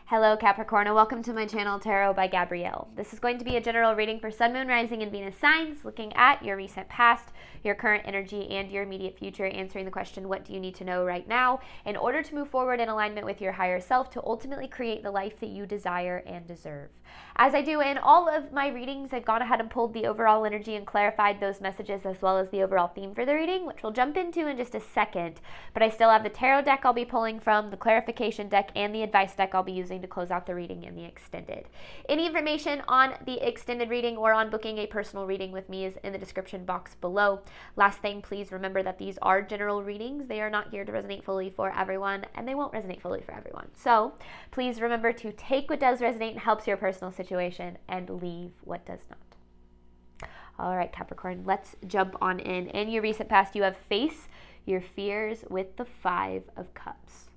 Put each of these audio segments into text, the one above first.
Hello Capricorn, and welcome to my channel Tarot by Gabrielle. This is going to be a general reading for Sun, Moon, Rising, and Venus signs, looking at your recent past, your current energy, and your immediate future, answering the question, what do you need to know right now in order to move forward in alignment with your higher self to ultimately create the life that you desire and deserve. As I do in all of my readings, I've gone ahead and pulled the overall energy and clarified those messages as well as the overall theme for the reading, which we'll jump into in just a second. But I still have the tarot deck I'll be pulling from, the clarification deck, and the advice deck I'll be using to close out the reading in the extended. Any information on the extended reading or on booking a personal reading with me is in the description box below. Last thing, please remember that these are general readings. They are not here to resonate fully for everyone, and they won't resonate fully for everyone. So please remember to take what does resonate and helps your personal situation and leave what does not. All right, Capricorn, let's jump on in. In your recent past, you have face your fears with the 5 of Cups.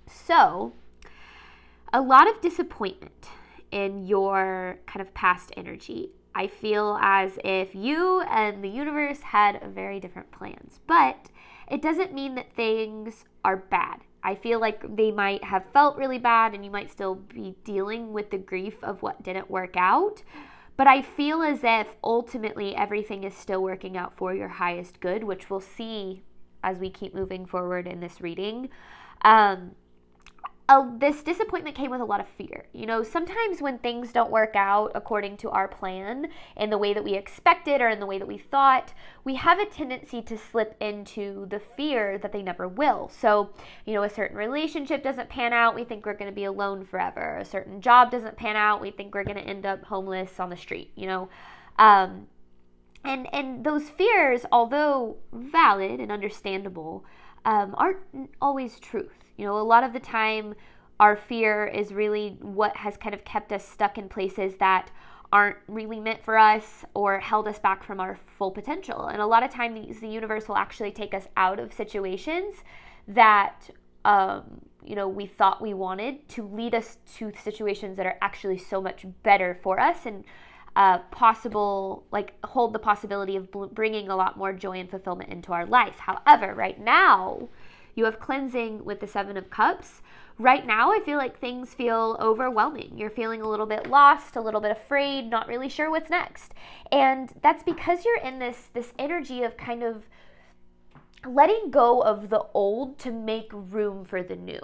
So a lot of disappointment in your kind of past energy. I feel as if you and the universe had very different plans, but it doesn't mean that things are bad. I feel like they might have felt really bad and you might still be dealing with the grief of what didn't work out. But I feel as if ultimately everything is still working out for your highest good, which we'll see as we keep moving forward in this reading. This disappointment came with a lot of fear. You know, sometimes when things don't work out according to our plan in the way that we expected or in the way that we thought, we have a tendency to slip into the fear that they never will. So, you know, a certain relationship doesn't pan out, we think we're going to be alone forever. A certain job doesn't pan out, we think we're going to end up homeless on the street, you know. And those fears, although valid and understandable, aren't always truth. You know, a lot of the time our fear is really what has kind of kept us stuck in places that aren't really meant for us or held us back from our full potential. And a lot of times the universe will actually take us out of situations that, you know, we thought we wanted to lead us to situations that are actually so much better for us and possible, like hold the possibility of bringing a lot more joy and fulfillment into our life. However, right now, you have cleansing with the 7 of Cups. Right now, I feel like things feel overwhelming. You're feeling a little bit lost, a little bit afraid, not really sure what's next. And that's because you're in this energy of kind of letting go of the old to make room for the new.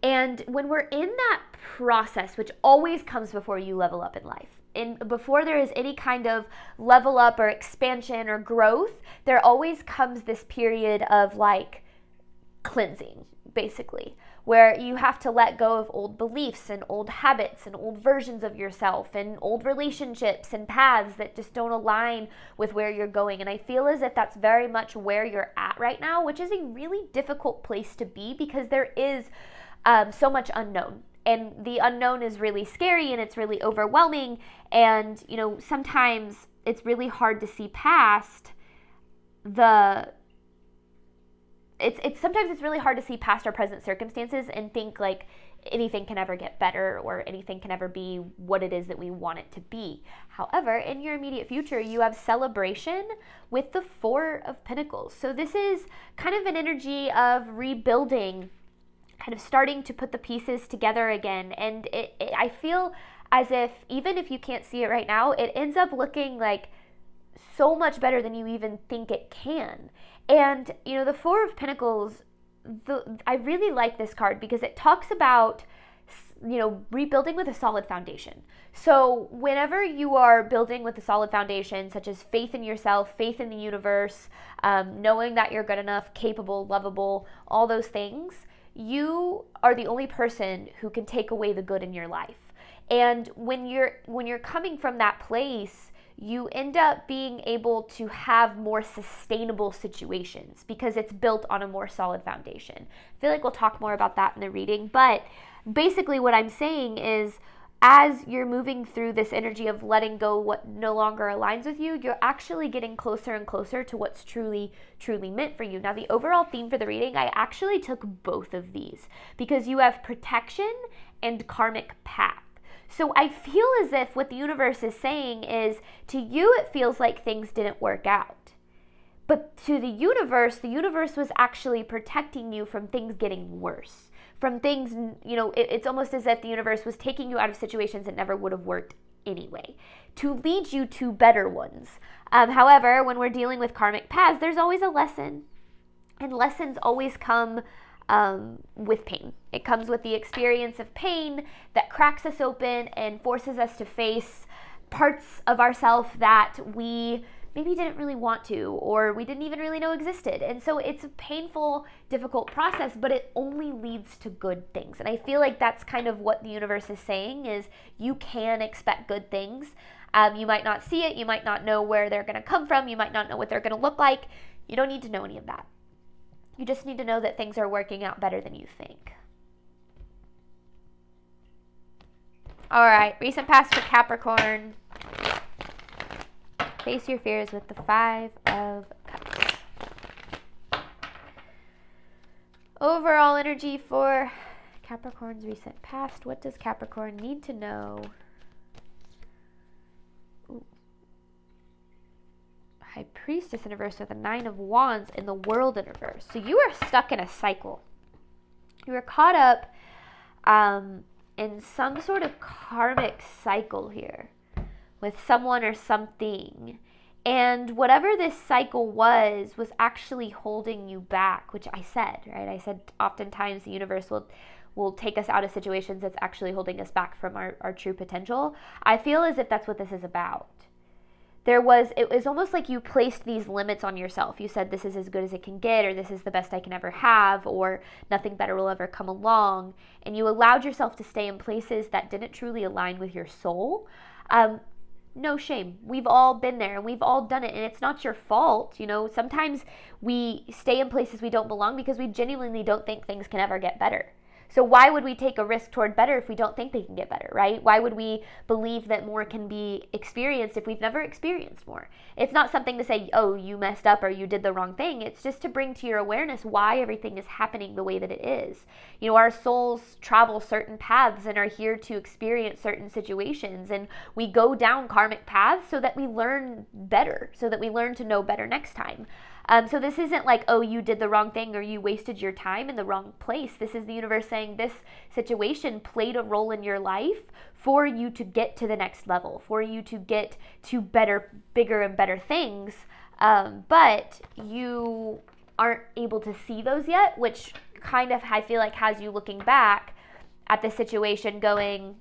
And when we're in that process, which always comes before you level up in life, and before there is any kind of level up or expansion or growth, there always comes this period of like cleansing, basically, where you have to let go of old beliefs and old habits and old versions of yourself and old relationships and paths that just don't align with where you're going. And I feel as if that's very much where you're at right now, which is a really difficult place to be because there is so much unknown. And the unknown is really scary and it's really overwhelming. And, you know, sometimes it's really hard to see past sometimes it's really hard to see past our present circumstances and think like anything can ever get better or anything can ever be what it is that we want it to be. However, in your immediate future, you have celebration with the 4 of Pentacles. So this is kind of an energy of rebuilding, kind of starting to put the pieces together again. And I feel as if, even if you can't see it right now, it ends up looking like so much better than you even think it can. And, you know, the 4 of Pentacles, I really like this card because it talks about, you know, rebuilding with a solid foundation. So whenever you are building with a solid foundation, such as faith in yourself, faith in the universe, knowing that you're good enough, capable, lovable, all those things, you are the only person who can take away the good in your life. And when you're coming from that place, you end up being able to have more sustainable situations because it's built on a more solid foundation. I feel like we'll talk more about that in the reading, but basically what I'm saying is as you're moving through this energy of letting go what no longer aligns with you, you're actually getting closer and closer to what's truly meant for you. Now, the overall theme for the reading, I actually took both of these because you have protection and karmic path. So I feel as if what the universe is saying is, to you it feels like things didn't work out. But to the universe was actually protecting you from things getting worse, from things, it's almost as if the universe was taking you out of situations that never would have worked anyway, to lead you to better ones. However, when we're dealing with karmic paths, there's always a lesson. And lessons always come with pain. It comes with the experience of pain that cracks us open and forces us to face parts of ourselves that we maybe didn't really want to, or we didn't even really know existed. And so it's a painful, difficult process, but it only leads to good things. And I feel like that's kind of what the universe is saying, is you can expect good things. You might not see it. You might not know where they're going to come from. You might not know what they're going to look like. You don't need to know any of that. You just need to know that things are working out better than you think. All right, recent past for Capricorn. Face your fears with the 5 of Cups. Overall energy for Capricorn's recent past. What does Capricorn need to know? Ooh. High Priestess in reverse with a 9 of Wands in the World in reverse. So you are stuck in a cycle. You are caught up in some sort of karmic cycle here with someone or something. And whatever this cycle was actually holding you back, which I said, right? I said oftentimes the universe will take us out of situations that's actually holding us back from our true potential. I feel as if that's what this is about. It was almost like you placed these limits on yourself. You said, this is as good as it can get, or this is the best I can ever have, or nothing better will ever come along. And you allowed yourself to stay in places that didn't truly align with your soul. No shame. We've all been there and we've all done it, and it's not your fault. Sometimes we stay in places we don't belong because we genuinely don't think things can ever get better. So why would we take a risk toward better if we don't think they can get better, right? Why would we believe that more can be experienced if we've never experienced more? It's not something to say, oh, you messed up or you did the wrong thing. It's just to bring to your awareness why everything is happening the way that it is. Our souls travel certain paths and are here to experience certain situations. And we go down karmic paths so that we learn better, so that we learn to know better next time. So this isn't like, oh, you did the wrong thing or you wasted your time in the wrong place. This is the universe saying this situation played a role in your life for you to get to the next level, for you to get to better, bigger and better things. But you aren't able to see those yet, which kind of, I feel like, has you looking back at the situation going,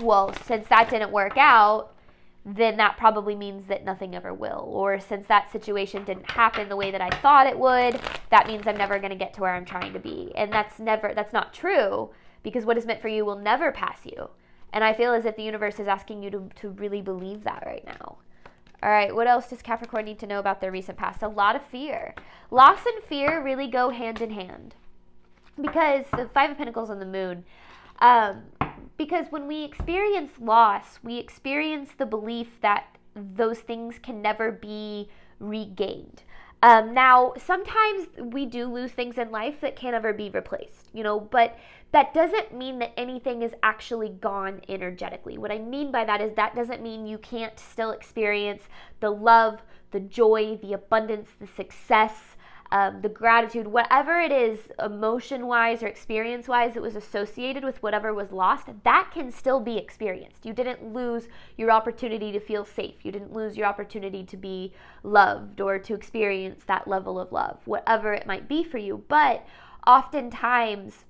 well, since that didn't work out, then that probably means that nothing ever will. Or since that situation didn't happen the way that I thought it would, that means I'm never going to get to where I'm trying to be. And that's not true, because what is meant for you will never pass you. And I feel as if the universe is asking you to really believe that right now. All right, what else does Capricorn need to know about their recent past? A lot of fear. Loss and fear really go hand in hand. Because the 5 of Pentacles on the Moon, because when we experience loss, we experience the belief that those things can never be regained. Now, sometimes we do lose things in life that can't ever be replaced, but that doesn't mean that anything is actually gone energetically. What I mean by that is that doesn't mean you can't still experience the love, the joy, the abundance, the success, the gratitude, whatever it is, emotion-wise or experience-wise that was associated with whatever was lost, that can still be experienced. You didn't lose your opportunity to feel safe. You didn't lose your opportunity to be loved or to experience that level of love, whatever it might be for you. But oftentimes,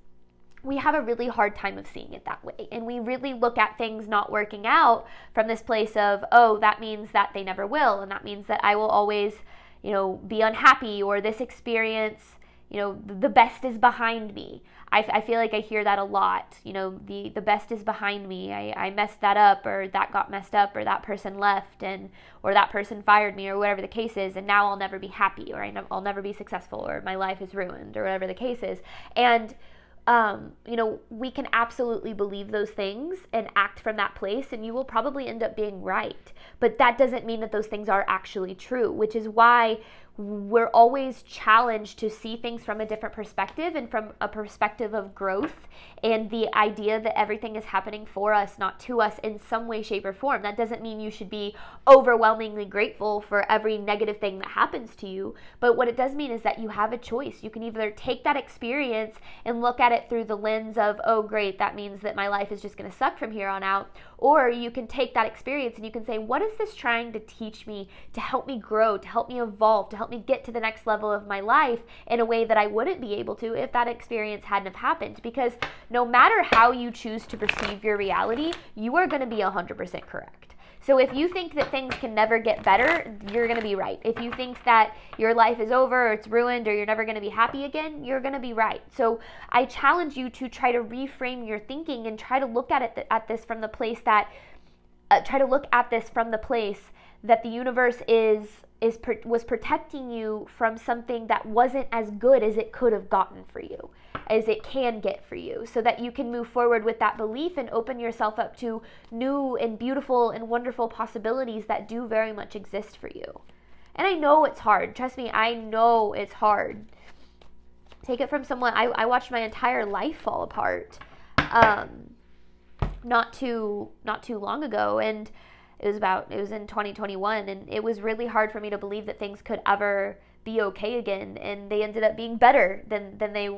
we have a really hard time of seeing it that way. And we really look at things not working out from this place of, oh, that means that they never will. And that means that I will always be unhappy, or this experience, the best is behind me. I feel like I hear that a lot. The best is behind me. I messed that up, or that got messed up, or that person left, or that person fired me, or whatever the case is, and now I'll never be happy, or I'll never be successful, or my life is ruined, or whatever the case is. And we can absolutely believe those things and act from that place, and you will probably end up being right. But that doesn't mean that those things are actually true, which is why we're always challenged to see things from a different perspective and from a perspective of growth and the idea that everything is happening for us, not to us in some way, shape, or form. That doesn't mean you should be overwhelmingly grateful for every negative thing that happens to you, but what it does mean is that you have a choice. You can either take that experience and look at it through the lens of, oh great, that means that my life is just going to suck from here on out, or you can take that experience and you can say, what is this trying to teach me, to help me grow, to help me evolve, to help me get to the next level of my life in a way that I wouldn't be able to if that experience hadn't have happened. Because no matter how you choose to perceive your reality, you are going to be 100% correct. So if you think that things can never get better, you're going to be right. If you think that your life is over, or it's ruined, or you're never going to be happy again, you're going to be right. So I challenge you to try to reframe your thinking and try to look at this from the place that the universe was protecting you from something that wasn't as good as it could have gotten for you, as it can get for you, so that you can move forward with that belief and open yourself up to new and beautiful and wonderful possibilities that do very much exist for you. And I know it's hard. Trust me, I know it's hard. Take it from someone. I watched my entire life fall apart not too long ago, and it was in 2021, and it was really hard for me to believe that things could ever be okay again, and they ended up being better than they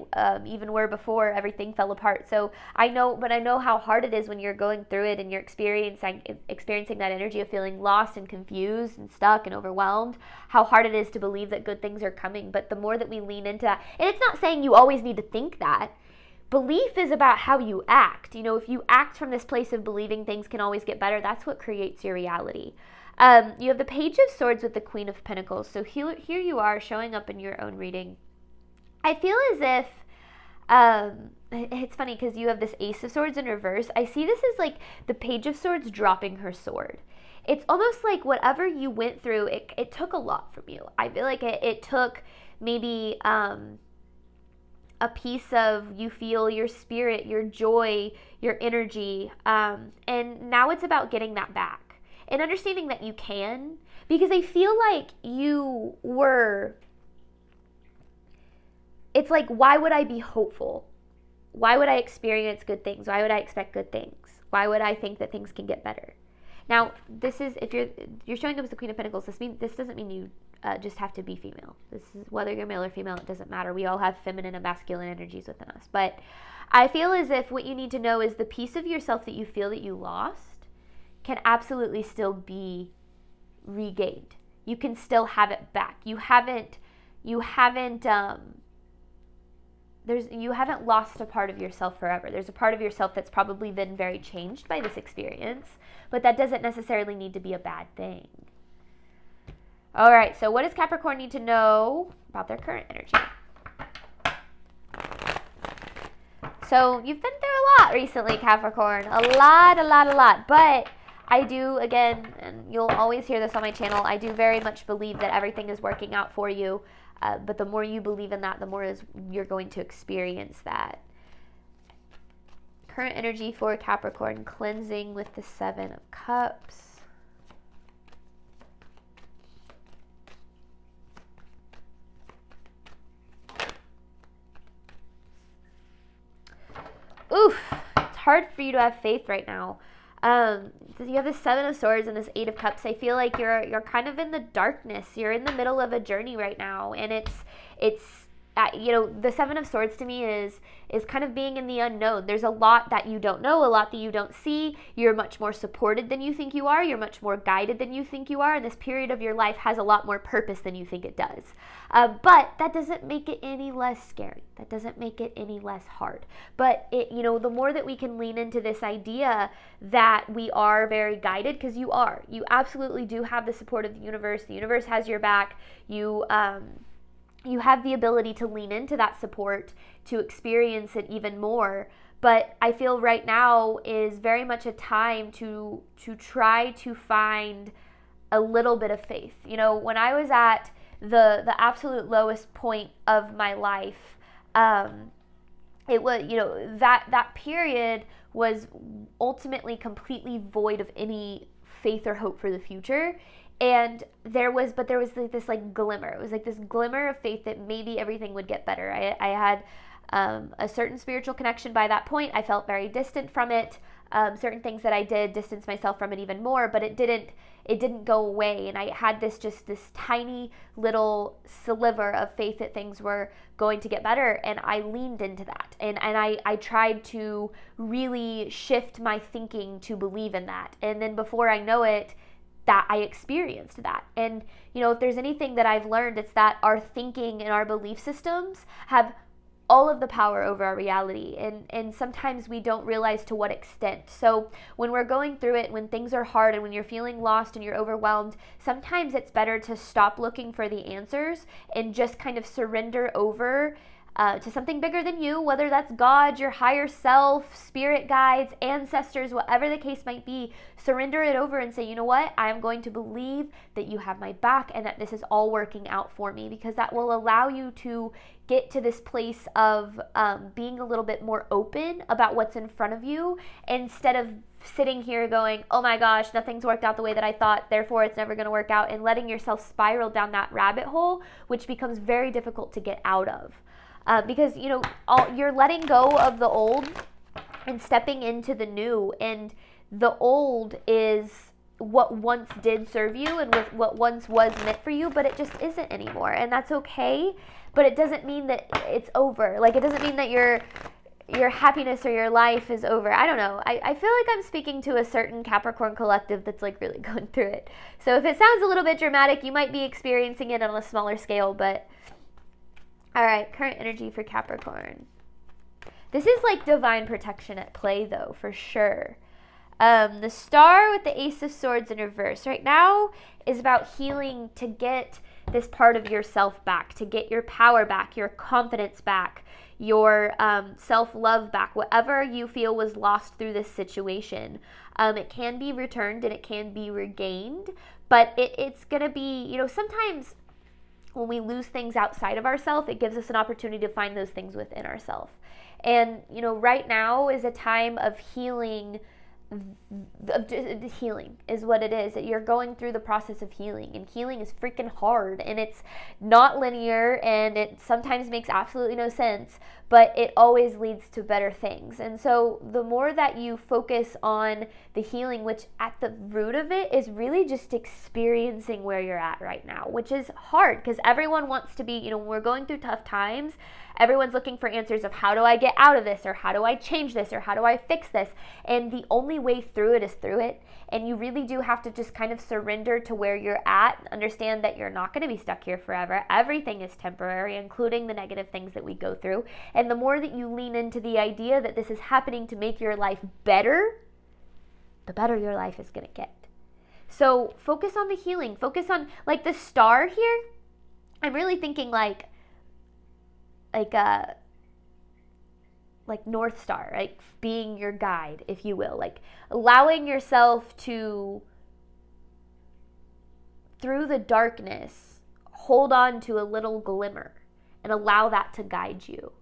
even were before everything fell apart. So I know how hard it is when you're going through it and you're experiencing that energy of feeling lost and confused and stuck and overwhelmed, how hard it is to believe that good things are coming. But the more that we lean into that, and it's not saying you always need to think that. Belief is about how you act. If you act from this place of believing things can always get better, that's what creates your reality. You have the Page of Swords with the Queen of Pentacles. So here you are showing up in your own reading. I feel as if, it's funny because you have this Ace of Swords in reverse. I see this as like the Page of Swords dropping her sword. It's almost like whatever you went through, it took a lot from you. I feel like it took maybe a piece of you, feel your spirit, your joy, your energy, and now it's about getting that back and understanding that you can, because I feel like it's like, why would I be hopeful? Why would I experience good things? Why would I expect good things? Why would I think that things can get better? Now, this is, if you're showing up as the Queen of Pentacles, this doesn't mean you just have to be female. This is whether you're male or female, it doesn't matter. We all have feminine and masculine energies within us. But I feel as if what you need to know is the piece of yourself that you feel that you lost can absolutely still be regained. You can still have it back. You haven't lost a part of yourself forever. There's a part of yourself that's probably been very changed by this experience, but that doesn't necessarily need to be a bad thing. All right, so what does Capricorn need to know about their current energy? So you've been through a lot recently, Capricorn. A lot. But I do, again, and you'll always hear this on my channel, I do very much believe that everything is working out for you. But the more you believe in that, the more you're going to experience that. Current energy for Capricorn, cleansing with the Seven of Cups. Oof, it's hard for you to have faith right now. You have the Seven of Swords and this Eight of Cups. I feel like you're kind of in the darkness. You're in the middle of a journey right now, and it's the Seven of Swords to me is kind of being in the unknown. There's a lot that you don't know, a lot that you don't see. You're much more supported than you think you are. You're much more guided than you think you are. And this period of your life has a lot more purpose than you think it does. But that doesn't make it any less scary. That doesn't make it any less hard. But the more that we can lean into this idea that we are very guided, because you are. You absolutely do have the support of the universe. The universe has your back. You have the ability to lean into that support, to experience it even more. But I feel right now is very much a time to try to find a little bit of faith. When I was at the absolute lowest point of my life, it was, that period was ultimately completely void of any faith or hope for the future. And there was like this like glimmer. It was like this glimmer of faith that maybe everything would get better. I had a certain spiritual connection by that point. I felt very distant from it. Certain things that I did distance myself from it even more, but it didn't go away. And I had this tiny little sliver of faith that things were going to get better. And I leaned into that. And I tried to really shift my thinking to believe in that. And then before I know it, that I experienced that. And, if there's anything that I've learned, it's that our thinking and our belief systems have all of the power over our reality. And sometimes we don't realize to what extent. So when we're going through it, when things are hard and when you're feeling lost and you're overwhelmed, sometimes it's better to stop looking for the answers and just kind of surrender over to something bigger than you, whether that's God, your higher self, spirit guides, ancestors, whatever the case might be. Surrender it over and say, you know what? I am going to believe that you have my back and that this is all working out for me, because that will allow you to get to this place of being a little bit more open about what's in front of you, instead of sitting here going, oh my gosh, nothing's worked out the way that I thought, therefore it's never going to work out, and letting yourself spiral down that rabbit hole, which becomes very difficult to get out of. Because, you're letting go of the old and stepping into the new. And the old is what once did serve you and what once was meant for you, but it just isn't anymore. And that's okay. But it doesn't mean that it's over. Like, it doesn't mean that your happiness or your life is over. I don't know. I feel like I'm speaking to a certain Capricorn collective that's like really going through it. So if it sounds a little bit dramatic, you might be experiencing it on a smaller scale, but all right, current energy for Capricorn. This is like divine protection at play, though, for sure. The star with the Ace of Swords in reverse right now is about healing to get this part of yourself back, to get your power back, your confidence back, your self-love back, whatever you feel was lost through this situation. It can be returned and it can be regained, but it's going to be, sometimes when we lose things outside of ourselves, it gives us an opportunity to find those things within ourselves. And, right now is a time of healing. Healing is what it is. You're going through the process of healing, and healing is freaking hard, and it's not linear, and it sometimes makes absolutely no sense, but it always leads to better things. And so the more that you focus on the healing, which at the root of it is really just experiencing where you're at right now, which is hard because everyone wants to be, when we're going through tough times, everyone's looking for answers of how do I get out of this, or how do I change this, or how do I fix this? And the only way through it is through it. And you really do have to just kind of surrender to where you're at, understand that you're not going to be stuck here forever. Everything is temporary, including the negative things that we go through. And the more that you lean into the idea that this is happening to make your life better, the better your life is going to get. So focus on the healing. Focus on, like, the star here. I'm really thinking like North Star, like being your guide, if you will, like allowing yourself to, through the darkness, hold on to a little glimmer and allow that to guide you,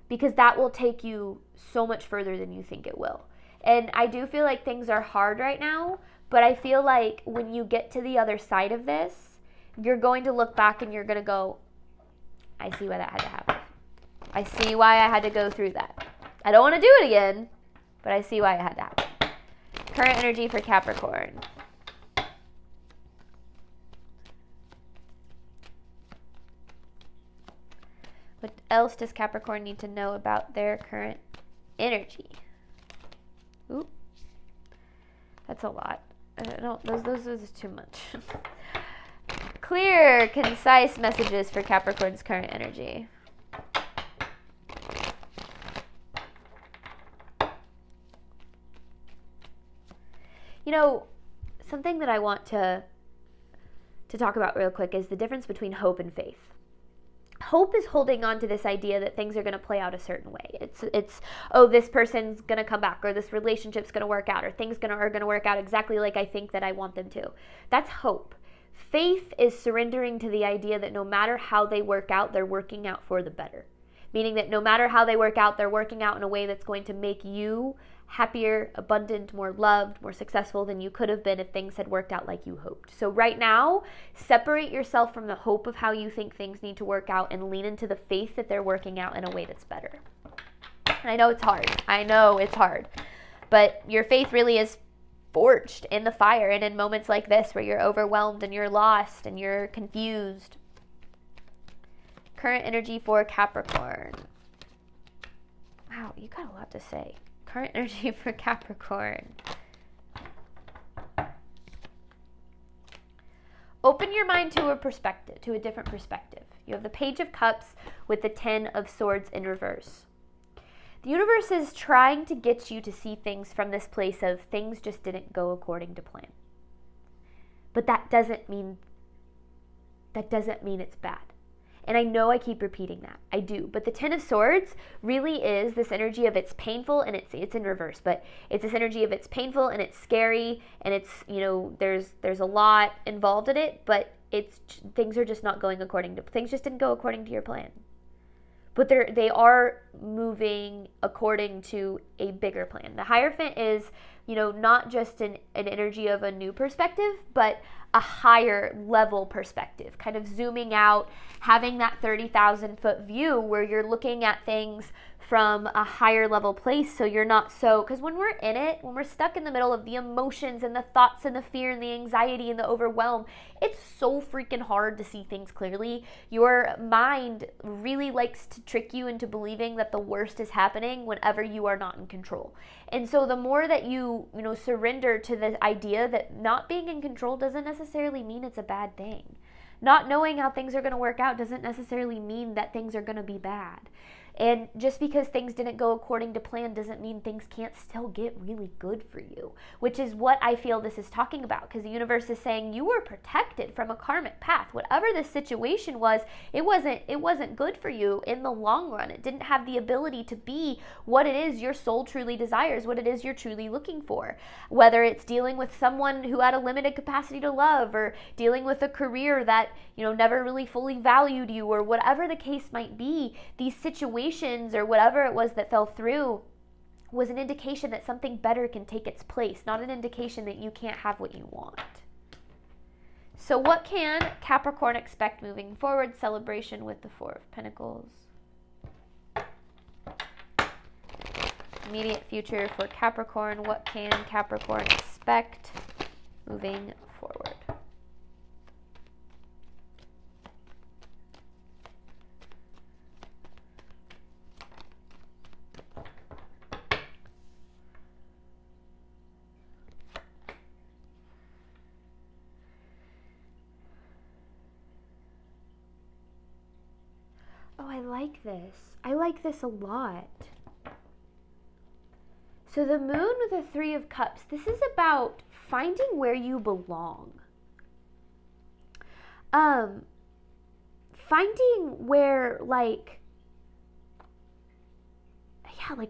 because that will take you so much further than you think it will. And I do feel like things are hard right now, but I feel like when you get to the other side of this, you're going to look back and you're going to go, I see why that had to happen. I see why I had to go through that. I don't want to do it again, but I see why it had to happen. Current energy for Capricorn. What else does Capricorn need to know about their current energy? Ooh, that's a lot. Those are too much. Clear, concise messages for Capricorn's current energy. Something that I want to talk about real quick is the difference between hope and faith. Hope is holding on to this idea that things are going to play out a certain way. It's this person's going to come back, or this relationship's going to work out, or things are going to work out exactly like I think that I want them to. That's hope. Faith is surrendering to the idea that no matter how they work out, they're working out for the better. Meaning that no matter how they work out, they're working out in a way that's going to make you happier, abundant, more loved, more successful than you could have been if things had worked out like you hoped. So right now, separate yourself from the hope of how you think things need to work out and lean into the faith that they're working out in a way that's better. And I know it's hard. I know it's hard. But your faith really is forged in the fire and in moments like this where you're overwhelmed and you're lost and you're confused. Current energy for Capricorn. Wow, you got a lot to say. Current energy for Capricorn. Open your mind to a perspective, to a different perspective. You have the Page of Cups with the 10 of Swords in reverse. The universe is trying to get you to see things from this place of things just didn't go according to plan. But that doesn't mean it's bad. And I know I keep repeating that. I do. But the 10 of Swords really is this energy of it's painful and it's in reverse, but it's this energy of it's painful and it's scary and it's, you know, there's a lot involved in it, but things are just not going things just didn't go according to your plan. But they are moving according to a bigger plan. The Hierophant is, you know, not just an energy of a new perspective, but a higher level perspective, kind of zooming out, having that 30,000 foot view where you're looking at things from a higher level place. So you're not because when we're in it, when we're stuck in the middle of the emotions and the thoughts and the fear and the anxiety and the overwhelm, it's so freaking hard to see things clearly. Your mind really likes to trick you into believing that the worst is happening whenever you are not in control. And so the more that you surrender to the idea that not being in control doesn't necessarily mean it's a bad thing. Not knowing how things are going to work out doesn't necessarily mean that things are going to be bad. And just because things didn't go according to plan doesn't mean things can't still get really good for you, which is what I feel this is talking about, because the universe is saying you were protected from a karmic path. Whatever this situation was, it wasn't good for you in the long run. It didn't have the ability to be what it is your soul truly desires, what it is you're truly looking for. Whether it's dealing with someone who had a limited capacity to love, or dealing with a career that, never really fully valued you, or whatever the case might be, these situations or whatever it was that fell through was an indication that something better can take its place, not an indication that you can't have what you want. So what can Capricorn expect moving forward? Celebration with the Four of Pentacles. Immediate future for Capricorn. What can Capricorn expect moving forward? Oh, I like this. I like this a lot. So the Moon with the Three of Cups, this is about finding where you belong. Finding where,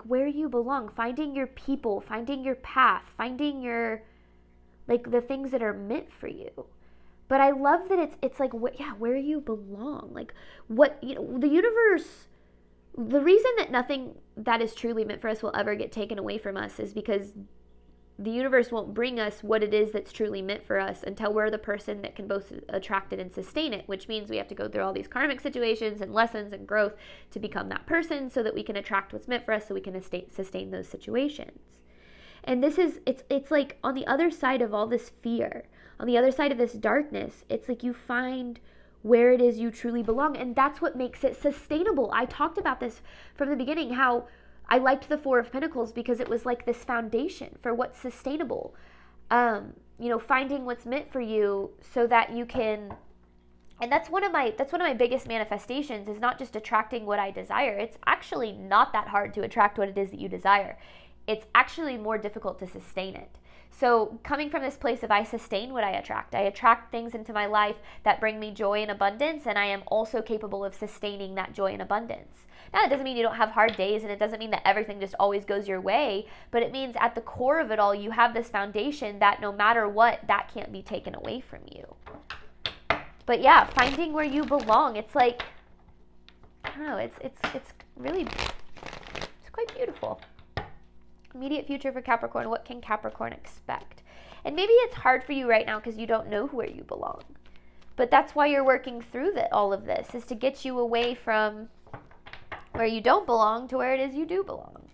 where you belong. Finding your people, finding your path, finding your, the things that are meant for you. But I love that it's where you belong. The universe, the reason that nothing that is truly meant for us will ever get taken away from us is because the universe won't bring us what it is that's truly meant for us until we're the person that can both attract it and sustain it, which means we have to go through all these karmic situations and lessons and growth to become that person so that we can attract what's meant for us, so we can sustain those situations. And this is, it's like on the other side of all this fear, on the other side of this darkness, it's like you find where it is you truly belong. And that's what makes it sustainable. I talked about this from the beginning, how I liked the Four of Pentacles because it was like this foundation for what's sustainable. Finding what's meant for you so that you can, and that's one of my biggest manifestations, is not just attracting what I desire. It's actually not that hard to attract what it is that you desire. It's actually more difficult to sustain it. So coming from this place of I sustain what I attract things into my life that bring me joy and abundance, and I am also capable of sustaining that joy and abundance. Now, it doesn't mean you don't have hard days, and it doesn't mean that everything just always goes your way, but it means at the core of it all, you have this foundation that no matter what, that can't be taken away from you. But yeah, finding where you belong, it's like, I don't know, it's really, it's quite beautiful. Immediate future for Capricorn. What can Capricorn expect? And maybe it's hard for you right now because you don't know where you belong. But that's why you're working through all of this, is to get you away from where you don't belong to where it is you do belong.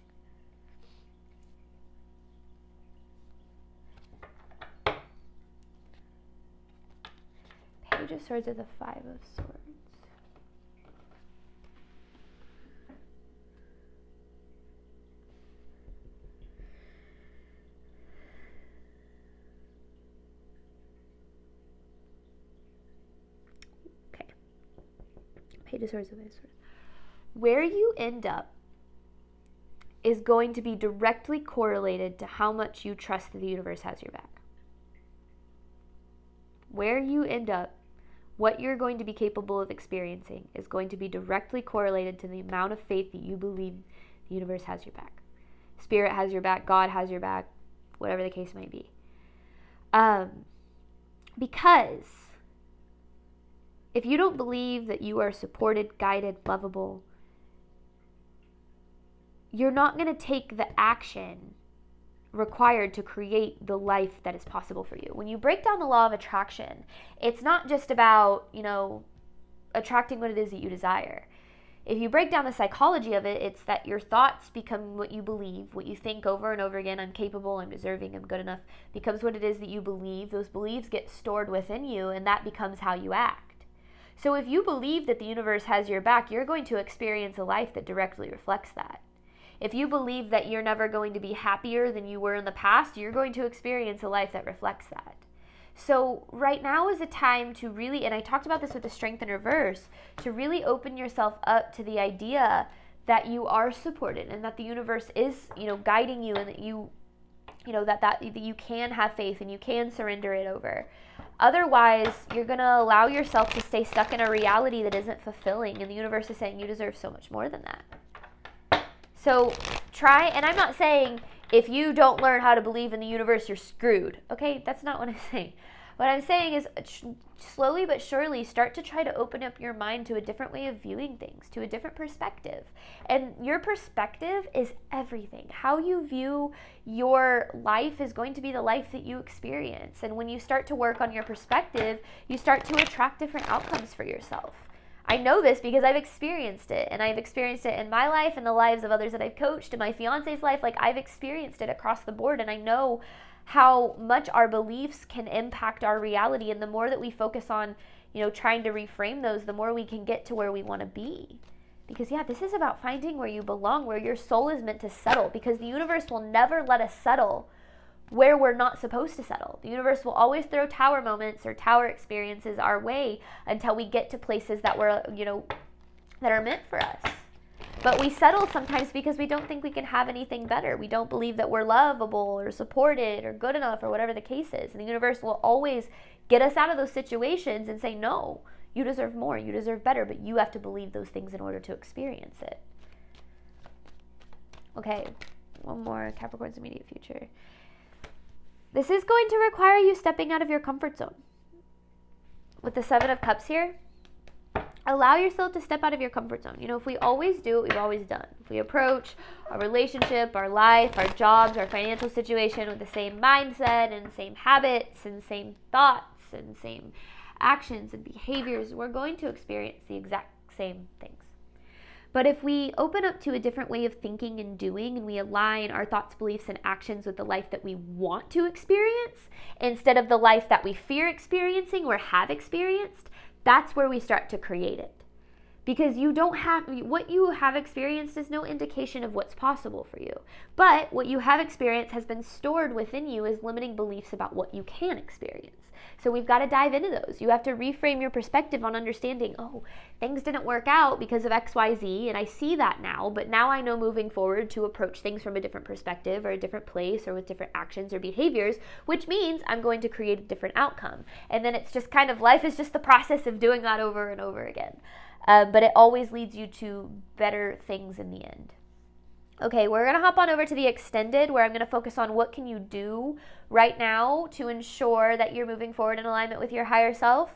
Page of Swords with the Five of Swords. Okay. Page of Swords with the Five of Swords. Where you end up is going to be directly correlated to how much you trust that the universe has your back. Where you end up, what you're going to be capable of experiencing is going to be directly correlated to the amount of faith that you believe the universe has your back. Spirit has your back, God has your back, whatever the case might be. Because if you don't believe that you are supported, guided, lovable, you're not going to take the action required to create the life that is possible for you. When you break down the law of attraction, it's not just about, attracting what it is that you desire. If you break down the psychology of it, it's that your thoughts become what you believe, what you think over and over again. I'm capable, I'm deserving, I'm good enough, becomes what it is that you believe. Those beliefs get stored within you, and that becomes how you act. So if you believe that the universe has your back, you're going to experience a life that directly reflects that. If you believe that you're never going to be happier than you were in the past, you're going to experience a life that reflects that. So right now is a time to really, and I talked about this with the Strength in Reverse, to really open yourself up to the idea that you are supported and that the universe is, guiding you, and that that you can have faith and you can surrender it over. Otherwise, you're going to allow yourself to stay stuck in a reality that isn't fulfilling, and the universe is saying you deserve so much more than that. So try, and I'm not saying if you don't learn how to believe in the universe, you're screwed. Okay, that's not what I'm saying. What I'm saying is slowly but surely start to try to open up your mind to a different way of viewing things, to a different perspective. And your perspective is everything. How you view your life is going to be the life that you experience. And when you start to work on your perspective, you start to attract different outcomes for yourself. I know this because I've experienced it, and I've experienced it in my life and the lives of others that I've coached, in my fiance's life. Like, I've experienced it across the board, and I know how much our beliefs can impact our reality. And the more that we focus on, trying to reframe those, the more we can get to where we want to be. Because this is about finding where you belong, where your soul is meant to settle, because the universe will never let us settle where we're not supposed to settle. The universe will always throw tower moments or tower experiences our way until we get to places that that are meant for us. But we settle sometimes because we don't think we can have anything better. We don't believe that we're lovable or supported or good enough or whatever the case is. And the universe will always get us out of those situations and say, no, you deserve more, you deserve better, but you have to believe those things in order to experience it. Okay, one more, Capricorn's immediate future. This is going to require you stepping out of your comfort zone. With the Seven of Cups here, allow yourself to step out of your comfort zone. If we always do what we've always done, if we approach our relationship, our life, our jobs, our financial situation with the same mindset and same habits and same thoughts and same actions and behaviors, we're going to experience the exact same things. But if we open up to a different way of thinking and doing, and we align our thoughts, beliefs, and actions with the life that we want to experience, instead of the life that we fear experiencing or have experienced, that's where we start to create it. Because what you have experienced is no indication of what's possible for you. But what you have experienced has been stored within you as limiting beliefs about what you can experience. So we've got to dive into those. You have to reframe your perspective on understanding, things didn't work out because of X, Y, Z, and I see that now, but now I know moving forward to approach things from a different perspective or a different place or with different actions or behaviors, which means I'm going to create a different outcome. And then it's just life is just the process of doing that over and over again. But it always leads you to better things in the end. Okay, we're going to hop on over to the extended, where I'm going to focus on what can you do right now to ensure that you're moving forward in alignment with your higher self.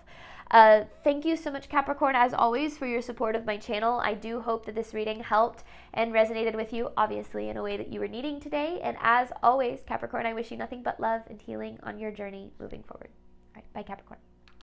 Thank you so much, Capricorn, as always, for your support of my channel. I do hope that this reading helped and resonated with you, obviously, in a way that you were needing today. And as always, Capricorn, I wish you nothing but love and healing on your journey moving forward. All right, bye, Capricorn.